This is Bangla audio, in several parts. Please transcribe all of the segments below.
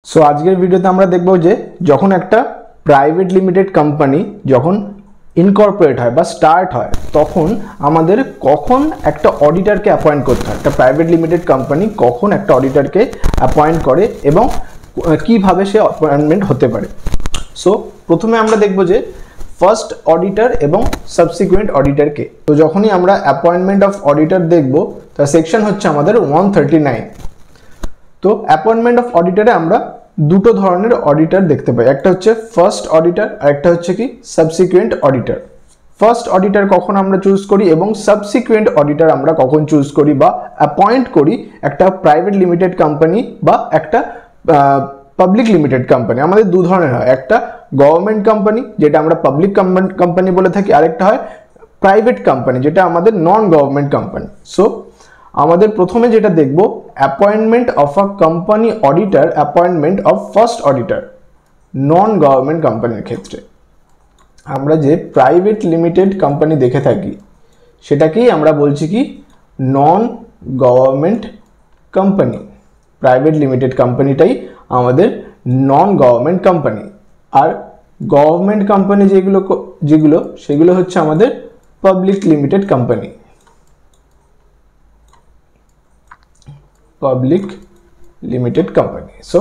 सो आजकेर भिडियोते आमरा देखबो जे जखन एकटा प्राइवेट लिमिटेड कोम्पानी जखन इनकर्पोरेट है बा स्टार्ट है तखन आमादेर कखन एकटा अडिटर के अपॉइंट करते हैं। एकटा प्राइवेट लिमिटेड कोम्पानी कखन एकटा अडिटर के अपॉइंट करे एबं किभाबे से अपॉइंटमेंट होते पारे। सो प्रथमे आमरा देखबो जे फार्स्ट अडिटर एबं सबसिक्वेंट अडिटर के। तो जखोनी आमरा अपॉइंटमेंट अफ अडिटर देखबो तार सेक्शन होच्छे आमादेर 139। तो अपॉइंटमेंट अफ अडिटरे आमरा दुटो धरनेर अडिटर देखते पाई, एकटा होच्छे फार्स्ट अडिटर और एकटा होच्छे कि सबसिक्वेंट अडिटर। फार्स्ट अडिटर कखन आमरा चूज करी एबं सबसिक्वेंट अडिटर आमरा कखन चूज करी बा अपॉइंट करी एकटा प्राइवेट लिमिटेड कोम्पानी बा एकटा पब्लिक लिमिटेड कोम्पानी। आमादेर दु धरनेर हय, एकटा गवर्नमेंट कोम्पानी जेटा आमरा पब्लिक कोम्पानी बोले थाकि, आरेकटा हय प्राइवेट कोम्पानी जेटा आमादेर नन गवर्नमेंट कोम्पानी। सो आमादेर प्रथमे जेटा देखबो appointment of a company auditor, appointment of first auditor non government कोम्पानिर क्षेत्रे। आमरा जे प्राइवेट लिमिटेड कोम्पानी देखे थाकि सेटाकेई आमरा बोलछि कि non government company. Private limited कोम्पानिटाई आमादेर नन गवर्नमेंट कोम्पानी और गवर्नमेंट कोम्पानी जेगुलो सेगुलो होच्छे आमादेर public limited company. Public limited company. So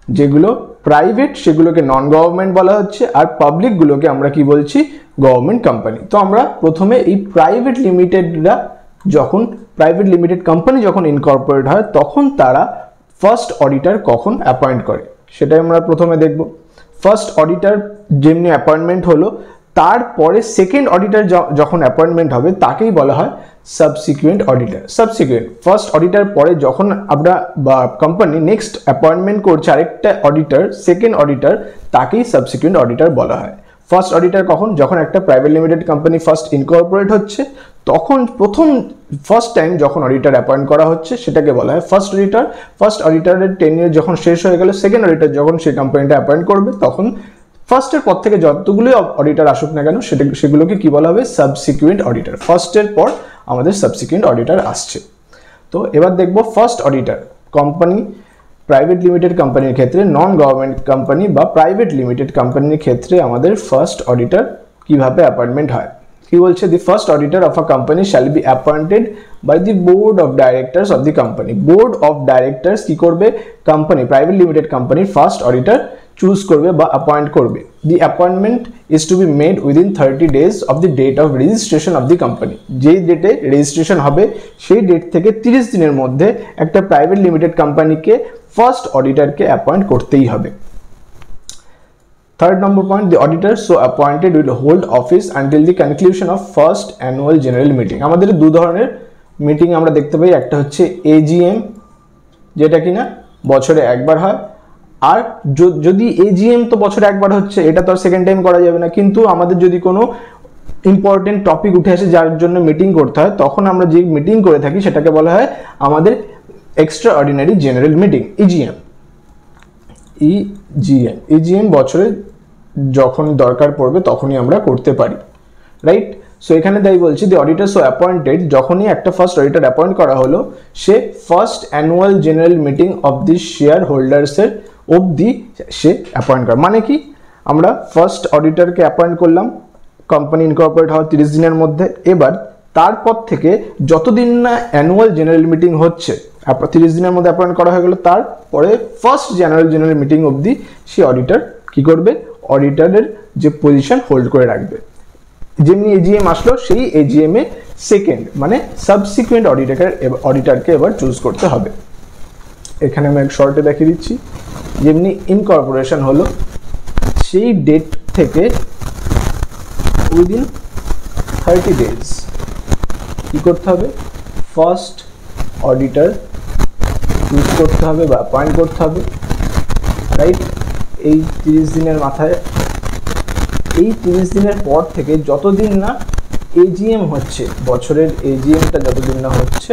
जेगुलो प्राइवेट सेगुलोके नन गवर्नमेंट बला होच्छे और पब्लिक गुलोके आमरा कि बोलछि गवर्नमेंट कोम्पानी। तो आमरा प्रथमे एई प्राइवेट लिमिटेडरा जखन प्राइवेट लिमिटेड कोम्पानी जखन इनकर्पोरेट हय तखन तारा फार्स्ट अडिटर कखन अपॉइंट करे सेटाई आमरा प्रथमे देखबो। फार्स्ट अडिटर जेमनि अपॉइंटमेंट हलो तारपरे सेकेंड अडिटर जखन अपॉइंटमेंट होबे ताकेई बला हय subsequent auditor. Subsequent first auditor परे जखन आमरा कोम्पानी नेक्स्ट अपॉइंटमेंट करछे आरेकटा अडिटर सेकेंड अडिटर ताकेई सबसिक्वेंट अडिटर बला हय। फार्स्ट अडिटर कखन जखन एकटा private limited company first incorporate होच्छे तखन प्रथम फार्स्ट टाइम जखन अडिटर अपॉइंट करा होच्छे सेटाके बला हय फार्स्ट अडिटर। फार्स्ट अडिटरेर टेन्योर जखन शेष हये गेल सेकेंड अडिटर जखन सेई कोम्पानिटा अपॉइंट करबे तखन फार्स्टर पर थेके যতগুলো অডিটর আসুক না কেন সেগুলোকে কি বলা হবে সাবসিকুয়েন্ট অডিটর। ফার্স্টের পর আমাদের সাবসিকুয়েন্ট অডিটর আসছে। তো এবার দেখব first auditor company private limited কোম্পানির ক্ষেত্রে নন গভর্নমেন্ট কোম্পানি বা প্রাইভেট লিমিটেড কোম্পানির ক্ষেত্রে আমাদের ফার্স্ট অডিটর কিভাবে অ্যাপয়েন্টমেন্ট হয়। কি বলছে the first auditor of a company shall be appointed by the board of directors of the company. Board of directors কি করবে কোম্পানি প্রাইভেট লিমিটেড কোম্পানির ফার্স্ট অডিটর चूज करबे बा अपॉइंट करबे। The appointment is to be made within 30 days of the date of registration of the company. जे डेटे रेजिस्ट्रेशन होबे सेई डेट थेके 30 दिनेर मध्य एकटा प्राइवेट लिमिटेड कोम्पानी के फार्स्ट ऑडिटर के अपॉइंट करतेई होबे। Third number point the auditor so appointed will hold office until the conclusion of first annual general meeting. आमादेर दु धरनेर मीटिंग आमरा देखते पाई, एकटा होच्छे एजीएम जेटा किना बछरे एकबार हय और যদি এজিএম তো বছরে একবার হচ্ছে এটা তো আর সেকেন্ড টাইম করা যাবে না, কিন্তু আমাদের যদি কোনো ইম্পর্টেন্ট টপিক উঠে আসে যার জন্য মিটিং করতে হয় তখন আমরা যে মিটিং করে থাকি সেটাকে বলা হয় আমাদের extra ordinary general meeting EGM. EGM বছরে যখন দরকার পড়বে তখনই আমরা করতে পারি, রাইট। সো এখানে তাই বলছি দি অডিটর সো অ্যাপয়েন্টেড যখনই একটা ফার্স্ট অডিটর অ্যাপয়েন্ট করা হলো সে first annual general meeting of the শেয়ার হোল্ডার্সের অবধি সে অ্যাপয়েন্ট করে। মানে কি আমরা ফার্স্ট অডিটরকে অ্যাপয়েন্ট করলাম কোম্পানি ইনকর্পোরেট হওয়ার 30 দিনের মধ্যে, এবার তারপর থেকে যতদিন না অ্যানুয়াল জেনারেল মিটিং হচ্ছে 30 দিনের মধ্যে অ্যাপয়েন্ট করা হয়ে গেল তারপরে ফার্স্ট জেনারেল মিটিং অবধি সে অডিটর কি করবে অডিটরের যে পজিশন হোল্ড করে রাখবে। যেমনি এজিএম আসলো সেই এজিএম এ সেকেন্ড মানে সাবসিকুয়েন্ট অডিটরকে এবার চুজ করতে হবে। এখানে আমি এক শর্টে দেখিয়ে দিচ্ছি, যেমনি ইনকর্পোরেশন হলো সেই ডেট থেকে উইদিন 30 ডেজ কি করতে হবে ফার্স্ট অডিটর চুজ করতে হবে বা অ্যাপয়েন্ট করতে হবে, রাইট। এই 30 দিনের মাথায় এই 30 দিনের পর থেকে যতদিন না এজিএম হচ্ছে বছরের এজিএমটা যতদিন না হচ্ছে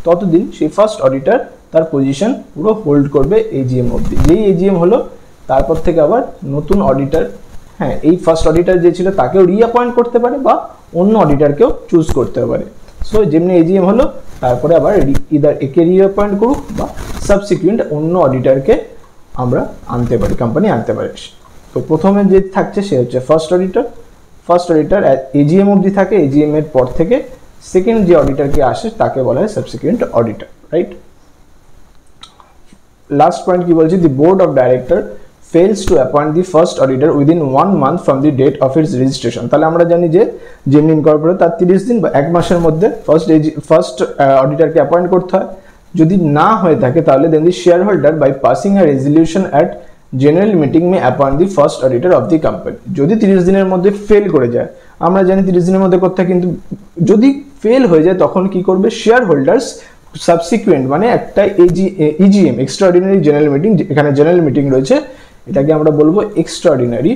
ততদিন সেই ফার্স্ট অডিটর তার পজিশন পুরো হোল্ড করবে এজিএম অবধি। যেই এজিএম হলো তারপর থেকে আবার নতুন অডিটর, হ্যাঁ এই ফার্স্ট অডিটর যে ছিল তাকেও রিঅ্যাপয়েন্ট করতে পারে বা অন্য অডিটরকেও চুজ করতে পারে। সো যেমনি এজিএম হলো তারপরে আবার ইদার একে রিঅ্যাপয়েন্ট করুক বা সাবসিকুয়েন্ট অন্য অডিটরকে আমরা আনতে পারি, কোম্পানি আনতে পারে। তো প্রথমে যে থাকছে সে হচ্ছে ফার্স্ট অডিটর এজিএম অবধি থাকে, এজিএম এর পর থেকে সেকেন্ড যে অডিটরকে আসে তাকে বলা হয় subsequent auditor, right. Last point কি বলছি, দি board of director fails to appoint the first auditor within 1 month from the date of its registration। তাহলে আমরা জানি যে যেমনি ইনকর্পোরেট তার 30 দিন বা 1 মাসের মধ্যে ফার্স্ট অডিটরকে অ্যাপয়েন্ট করতে হয়। যদি না হয়ে থাকে তাহলে then the shareholder by passing a resolution at general meeting may appoint the first auditor of the company. যদি 30 দিনের মধ্যে ফেল করে যায়, আমরা জানি 30 দিনের মধ্যে করতে হয়, কিন্তু যদি ফেল হয়ে যায় তখন কি করবে, শেয়ার হোল্ডার্স সাবসিকুয়েন্ট মানে একটা ইজিএম এক্সট্রাঅর্ডিনারি জেনারেল মিটিং, এখানে জেনারেল মিটিং রয়েছে, এটাকে আমরা বলবো এক্সট্রাঅর্ডিনারি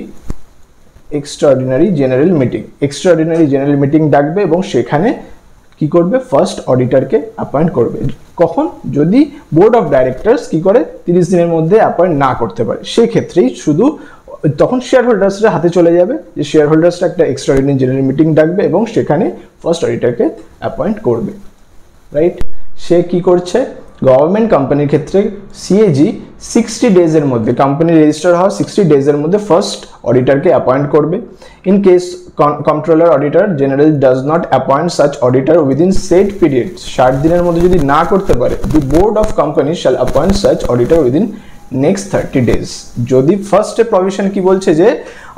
জেনারেল মিটিং ডাকবে এবং সেখানে কি করবে, ফার্স্ট অডিটরকে অ্যাপয়েন্ট করবে। কখন, যদি বোর্ড অফ ডাইরেক্টরস কি করে 30 দিনের মধ্যে অ্যাপয়েন্ট না করতে পারে, সেই ক্ষেত্রেই শুধু তখন শেয়ার হোল্ডার্সরা হাতে চলে যাবে, যে শেয়ার হোল্ডার্সরা একটা এক্সট্রাঅর্ডিনারি জেনারেল মিটিং ডাকবে এবং সেখানে ফার্স্ট অডিটরকে অ্যাপয়েন্ট করবে, রাইট। সে কি করছে, গভর্নমেন্ট কোম্পানির ক্ষেত্রে সিএজি 60 ডেজের মধ্যে, কোম্পানি রেজিস্টার হওয়া 60 ডেজের মধ্যে ফার্স্ট অডিটরকে অ্যাপয়েন্ট করবে। In case controller auditor general does not appoint such auditor within set period, 60 দিনের মধ্যে যদি না করতে পারে, দি board of company shall appoint such auditor within next 30 days. যদি ফার্স্টে প্রভিশন কি বলছে যে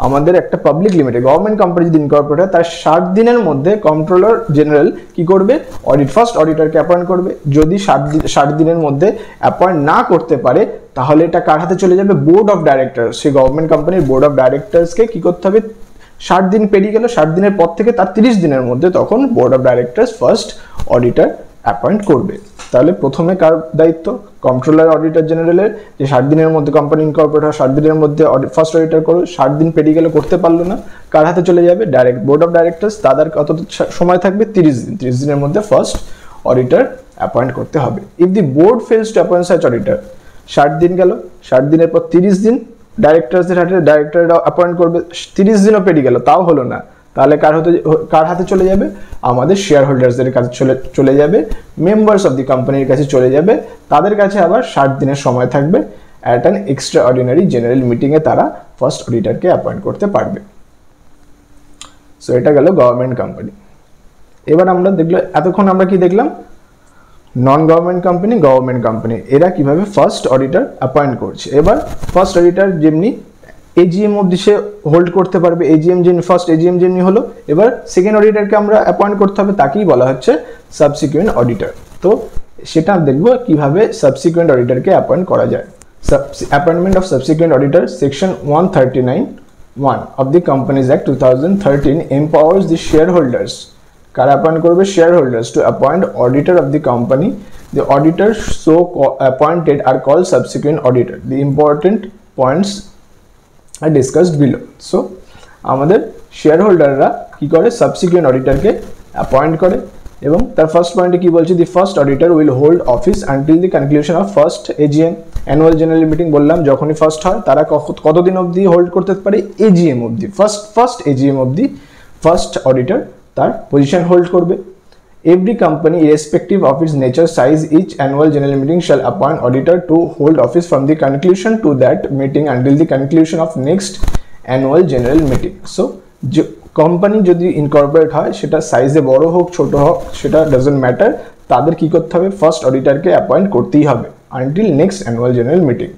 আমাদের একটা পাবলিক লিমিটেড গভর্নমেন্ট কোম্পানি যদি ইনকর্পোরেট হয় তার 60 দিনের মধ্যে কন্ট্রোলার জেনারেল কি করবে, ফার্স্ট অডিটরকে অ্যাপয়েন্ট করবে। যদি 60 দিনের মধ্যে অ্যাপয়েন্ট না করতে পারে তাহলে এটা কার হাতে চলে যাবে, বোর্ড অফ ডাইরেক্টর। সেই গভর্নমেন্ট কোম্পানির বোর্ড অফ ডাইরেক্টরসকে কি করতে হবে, 60 দিন পেরিয়ে গেল, 60 দিনের পর থেকে তার 30 দিনের মধ্যে তখন board of directors first auditor appoint করবে। তাহলে প্রথমে কার দায়িত্ব, কন্ট্রোলার অডিটর জেনারেলের, যে 60 দিনের মধ্যে কোম্পানি ইনকর্পোরেট হয়, 60 দিনের মধ্যে ফার্স্ট অডিটর করো, 60 দিন পেরিয়ে গেলে করতে পারলো না, কার হাতে চলে যাবে, ডাইরেক্ট বোর্ড অফ ডাইরেক্টরস। তাদের কত সময় থাকবে, 30 দিন, 30 দিনের মধ্যে ফার্স্ট অডিটর অ্যাপয়েন্ট করতে হবে। If the board fails to appoint such auditor, 60 দিন গেল, 60 দিনের পর 30 দিন ডাইরেক্টরসদের হাতে, ডাইরেক্টররা অ্যাপয়েন্ট করবে, 30 দিনও পেরিয়ে গেল তাও হলো না, তাহলে কার হাতে চলে যাবে, আমাদের শেয়ার হোল্ডার্সদের কাছে চলে যাবে, মেম্বার্স অফ দি কোম্পানির কাছে চলে যাবে, তাদের কাছে আবার 60 দিনের সময় থাকবে, at an extra ordinary general মিটিংয়ে তারা ফার্স্ট অডিটরকে অ্যাপয়েন্ট করতে পারবে। সো এটা গেল গভর্নমেন্ট কোম্পানি। এবার আমরা দেখলো, এতক্ষণ আমরা কি দেখলাম, non government company, government company, এরা কিভাবে ফার্স্ট অডিটর অ্যাপয়েন্ট করছে। এবার ফার্স্ট অডিটর যেমনি এজিএম অবধি সে হোল্ড করতে পারবে, ফার্স্ট এজিএম যেমনি হলো, এবার সেকেন্ড অডিটরকে আমরা অ্যাপয়েন্ট করতে হবে, তাকেই বলা হচ্ছে সাবসিকুয়েন্ট অডিটর। তো সেটা দেখবো কিভাবে সাবসিকুয়েন্ট অডিটরকে অ্যাপয়েন্ট করা যায়। Appointment of subsequent auditor, section 139(1) of the companies act 2013 empowers the shareholders, কারা অ্যাপয়েন্ট করবে, shareholders, to appoint auditor of the company. The auditor so appointed are call subsequent auditor. The important points are discussed below. So আমাদের শেয়ার হোল্ডাররা কি করে, সাবসিকুয়েন্ট অডিটরকে অ্যাপয়েন্ট করে। এবং তার ফার্স্ট পয়েন্টে কি বলছে, the first auditor will hold office until the conclusion of first AGM, annual general meeting বললাম যখনই ফার্স্ট হয়, তারা কতদিন অবধি হোল্ড করতে পারে, এজিএম অবধি, ফার্স্ট এজিএম অবধি ফার্স্ট অডিটর তার পজিশন হোল্ড করবে। Every company, irrespective of its nature, size, each annual general meeting shall appoint auditor to hold office from the conclusion to that meeting until the conclusion of next annual general meeting. So, company যদি ইনকর্পোরেট হয়, সেটা সাইজে বড় হোক ছোট হোক সেটা ডাজন্ট ম্যাটার, তাদের কি করতে হবে, ফার্স্ট অডিটরকে অ্যাপয়েন্ট করতেই হবে until next annual general meeting.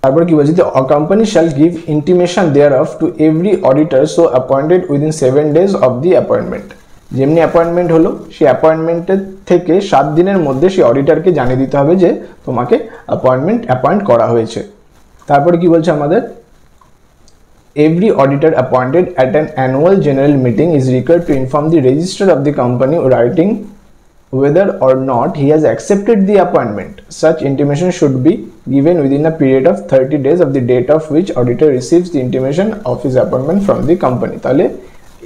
তারপর কি বলছে, a company shall give intimation thereof to every auditor so appointed within 7 days of the appointment। যেমনি অ্যাপয়েন্টমেন্ট হলো, সেই অ্যাপয়েন্টমেন্টের থেকে 7 দিনের মধ্যে সেই অডিটরকে জানিয়ে দিতে হবে যে তোমাকে অ্যাপয়েন্ট করা হয়েছে। তারপরে কি বলছে আমাদের, every auditor appointed at an annual general meeting is required to inform the registrar of the company writing whether or not he has accepted the appointment. Such intimation should be given within a period of 30 days of the date of which auditor receives the intimation of his appointment from the company। তাহলে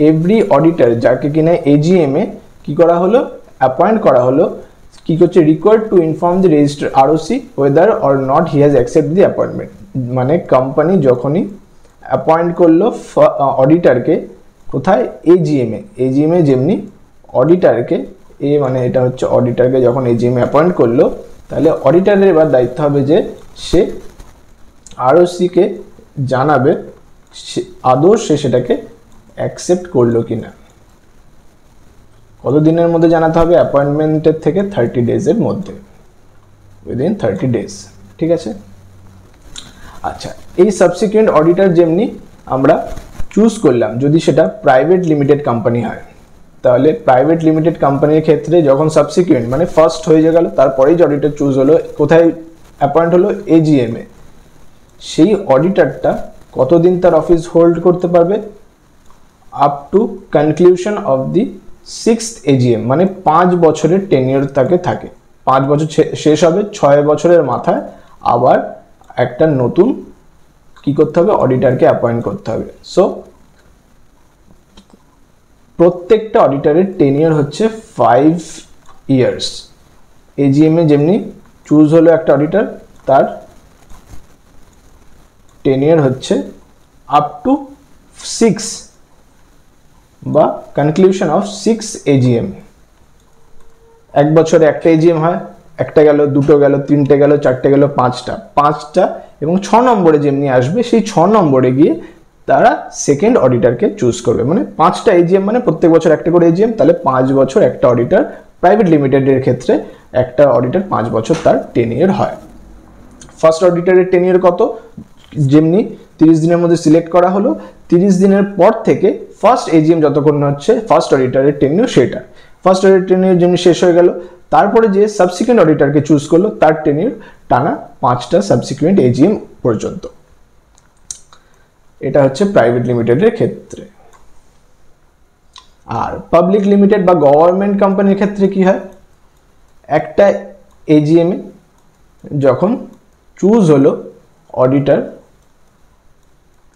এভরি অডিটর যাকে কিনা এজিএম এ কি করা হলো, অ্যাপয়েন্ট করা হলো, কি করছে, required to inform the register ROC weather or not he has accept the appointment. মানে কোম্পানি যখনই অ্যাপয়েন্ট করলো অডিটরকে, কোথায়, এজিএম এ যেমনি অডিটরকে, মানে এটা হচ্ছে অডিটরকে যখন এজিএম এ অ্যাপয়েন্ট করলো, তাহলে অডিটরের এবার দায়িত্ব হবে যে সে ROC কে জানাবে আদৌ সে সেটাকে অ্যাকসেপ্ট করলো কিনা। কত দিনের মধ্যে জানাতে হবে? অ্যাপয়েন্টমেন্টের থেকে 30 ডেজের মধ্যে, উইদিন 30 ডেজ। ঠিক আছে। আচ্ছা, এই সাবসিকুয়েন্ট অডিটর যেমনি আমরা চুজ করলাম, যদি সেটা প্রাইভেট লিমিটেড কোম্পানি হয়, তাহলে প্রাইভেট লিমিটেড কোম্পানির ক্ষেত্রে যখন সাবসিকুয়েন্ট মানে ফার্স্ট হয়ে গেল, তারপরেই যে অডিটর চুজ হলো, কোথায় অ্যাপয়েন্ট হলো? AGM এ। সেই অডিটরটা কতদিন তার অফিস হোল্ড করতে পারবে? Up to conclusion of the 6th AGM, মানে 5 বছরের টেনিয়র তাকে থাকে। 5 বছর শেষ হবে, 6 বছরের মাথায় আবার একটা নতুন কি করতে হবে? অডিটরকে অ্যাপয়েন্ট করতে হবে। সো প্রত্যেকটা অডিটরের টেনিয়র হচ্ছে 5 ইয়ার্স। AGM এ যেমনি চুজ হলো একটা অডিটর, তার টেনিয়র হচ্ছে আপ টু 6 বা কনক্লুশন অফ 6 AGM। এক বছরে একটা AGM হয়, একটা গেল, দুটো গেল, তিনটে গেল, চারটে গেল, পাঁচটা এবং 6 নম্বরে যেমনি আসবে, সেই 6 নম্বরে গিয়ে তারা সেকেন্ড অডিটরকে চুজ করবে। মানে 5টা AGM মানে প্রত্যেক বছর একটা করে AGM, তাহলে 5 বছর একটা অডিটর। প্রাইভেট লিমিটেডের ক্ষেত্রে একটা অডিটর 5 বছর তার টেনিয়র হয়। ফার্স্ট অডিটরের টেনিয়র কত? যেমনি 30 দিনের মধ্যে সিলেক্ট করা হলো, 30 দিনের পর থেকে ফার্স্ট AGM যতক্ষণ হচ্ছে ফার্স্ট অডিটরের টেনিয়র সেটা। ফার্স্ট অডিটর টেনিয়র যেমনি শেষ হয়ে গেল, তারপরে যে সাবসিকুয়েন্ট অডিটরকে চুজ করলো, তার টেনিয়র টানা 5টা সাবসিকুয়েন্ট AGM পর্যন্ত। এটা হচ্ছে প্রাইভেট লিমিটেডের ক্ষেত্রে। আর পাবলিক লিমিটেড বা গভর্নমেন্ট কোম্পানির ক্ষেত্রে কি হয়? একটা AGM এ যখন চুজ হলো অডিটর,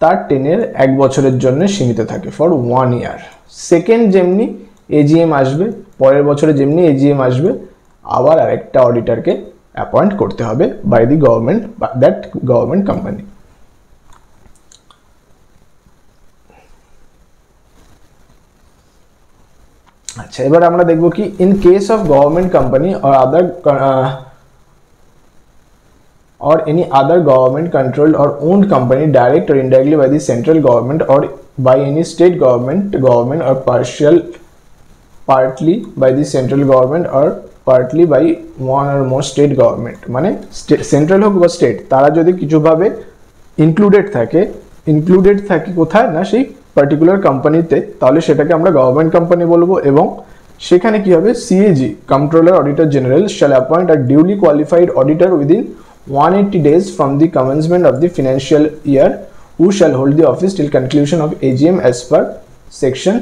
তার টেনিয়র 1 বছরের জন্য সীমিত থাকে, ফর 1 ইয়ার। সেকেন্ড যেমনি AGM আসবে, পরের বছরে যেমনি AGM আসবে, আবার আরেকটা অডিটরকে অ্যাপয়েন্ট করতে হবে by the government, that government company. আচ্ছা, এবার আমরা দেখব কি in case of government company or other or any other government controlled or owned company direct or indirectly by the central government or by any state government or partly by the central government or partly by one or more state government, মানে সেন্ট্রাল হোক বা স্টেট, তারা যদি কিছুভাবে ইনক্লুডেড থাকে কোথায় না সেই পার্টিকুলার কোম্পানিতে, তাহলে সেটাকে আমরা গভর্নমেন্ট কোম্পানি বলবো। এবং সেখানে কি হবে? CAG, controller auditor general, shall appoint a duly qualified auditor within 180 days from the commencement of the financial year, who shall hold the office till conclusion of AGM as per section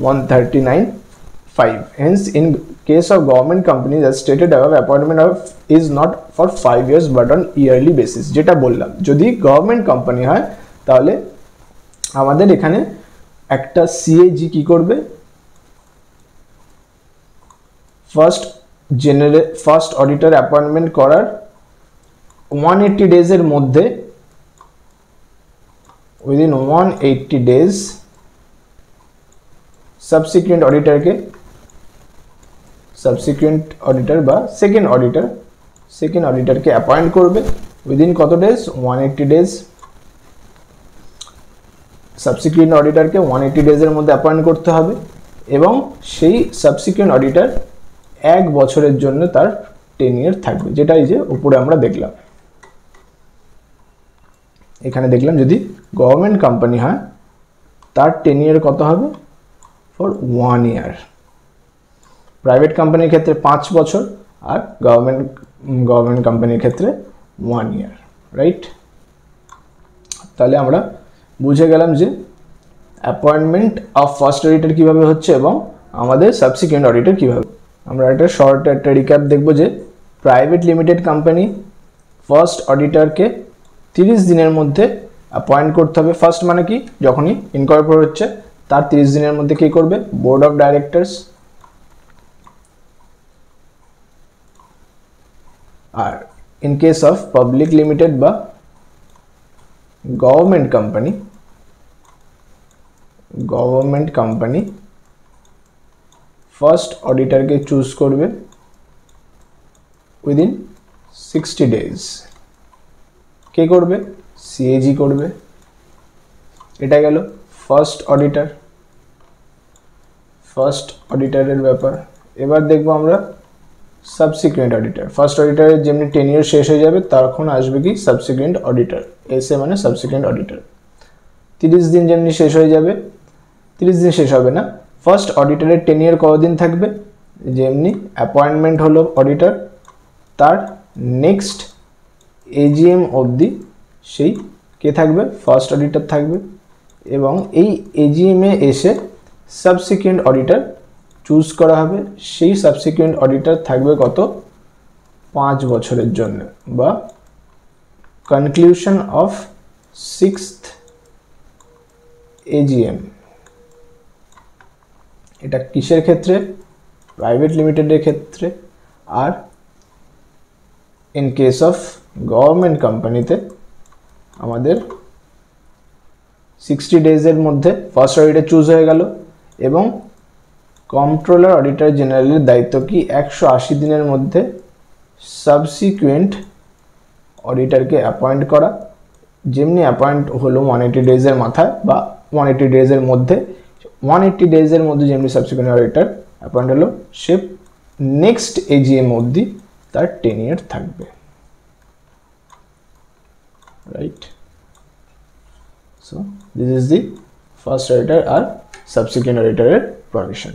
139(5). Hence, in case of government companies as stated above, appointment of is not for 5 years but on yearly basis। যেটা বললাম, যদি গভর্নমেন্ট কোম্পানি হয় তাহলে আমাদের এখানে একটা CAG কি করবে? ফার্স্ট অডিটর অ্যাপয়েন্টমেন্ট করার 180 ডেজের মধ্যে, উইদিন 180 ডেজ সাবসিকুয়েন্ট অডিটর বা সেকেন্ড অডিটরকে অ্যাপয়েন্ট করবে। উইদিন কত ডেজ? 180 ডেজ। সাবসিকুয়েন্ট অডিটরকে 180 ডেজের মধ্যে অ্যাপয়েন্ট করতে হবে এবং সেই সাবসিকুয়েন্ট অডিটর 1 বছরের জন্য তার টেনিয়র থাকবে, যেটা এই যে উপরে আমরা দেখলাম। এখানে দেখলাম যদি গভর্নমেন্ট কোম্পানি হয় তার টেনিয়র কত হবে? For 1 year. প্রাইভেট কোম্পানির ক্ষেত্রে 5 বছর আর গভর্নমেন্ট কোম্পানির ক্ষেত্রে 1 ইয়ার, রাইট? তাহলে আমরা বুঝে গেলাম যে অ্যাপয়েন্টমেন্ট অফ ফার্স্ট অডিটর কিভাবে হচ্ছে এবং আমাদের সাবসিকুয়েন্ট অডিটর কিভাবে। আমরা একটা শর্ট একটা রিক্যাপ দেখব যে প্রাইভেট লিমিটেড কোম্পানি ফার্স্ট অডিটরকে 30 দিনের মধ্যে অ্যাপয়েন্ট করতে হবে। ফার্স্ট মানে কি? যখনই ইনকর্পোরেট হচ্ছে তার 30 দিনের মধ্যে কি করবে? Board of directors. আর in case of public limited বা গভর্নমেন্ট কোম্পানি ফার্স্ট অডিটরকে চুজ করবে উইদিন 60 ডেজ। কে করবে? সিএজি করবে। এটা গেল ফার্স্ট অডিটারের ব্যাপার। এবার দেখবো আমরা সাবসিকুয়েন্ট অডিটার। ফার্স্ট অডিটারের যেমনি টেনিওর শেষ হয়ে যাবে তখন আসবে কি সাবসিকুয়েন্ট অডিটার, এসএ মানে সাবসিকুয়েন্ট অডিটার। 30 দিন যেমনি শেষ হয়ে যাবে, 30 দিন শেষ হবে না, ফার্স্ট অডিটারের টেনিওর কতদিন থাকবে, যেমনি অ্যাপয়েন্টমেন্ট হলো অডিটার তার নেক্সট এজিএম অবধি সেই কে থাকবে, ফার্স্ট অডিটার থাকবে। এবং এই এজিএমে এসে সাবসিকুয়েন্ট অডিটার চুজ করা হবে। সেই সাবসিকুয়েন্ট অডিটার থাকবে কত, 5 বছরের জন্য, বা কনক্লুশন অফ 6th এজিএম। এটা কিসের ক্ষেত্রে, প্রাইভেট লিমিটেডের ক্ষেত্রে। আর ইন কেস অফ গভর্নমেন্ট কোম্পানিতে আমাদের 60 ডেজের মধ্যে ফার্স্ট অডিটার চুজ হয়ে গেল, এবং কন্ট্রোলার অডিটর জেনারেলের দায়িত্ব কি 180 দিনের মধ্যে সাবসিকুয়েন্ট অডিটরকে অ্যাপয়েন্ট করা। যেমনি অ্যাপয়েন্ট হলো 180 ডেজের মাথায় বা 180 ডেজের মধ্যে, 180 ডেজের মধ্যে যেমনি সাবসিকুয়েন্ট অডিটর অ্যাপয়েন্ট হলো, সে নেক্সট এজিএম অবধি তার টেনিয়ার থাকবে, right. So this is the first auditor or subsequent auditor provision.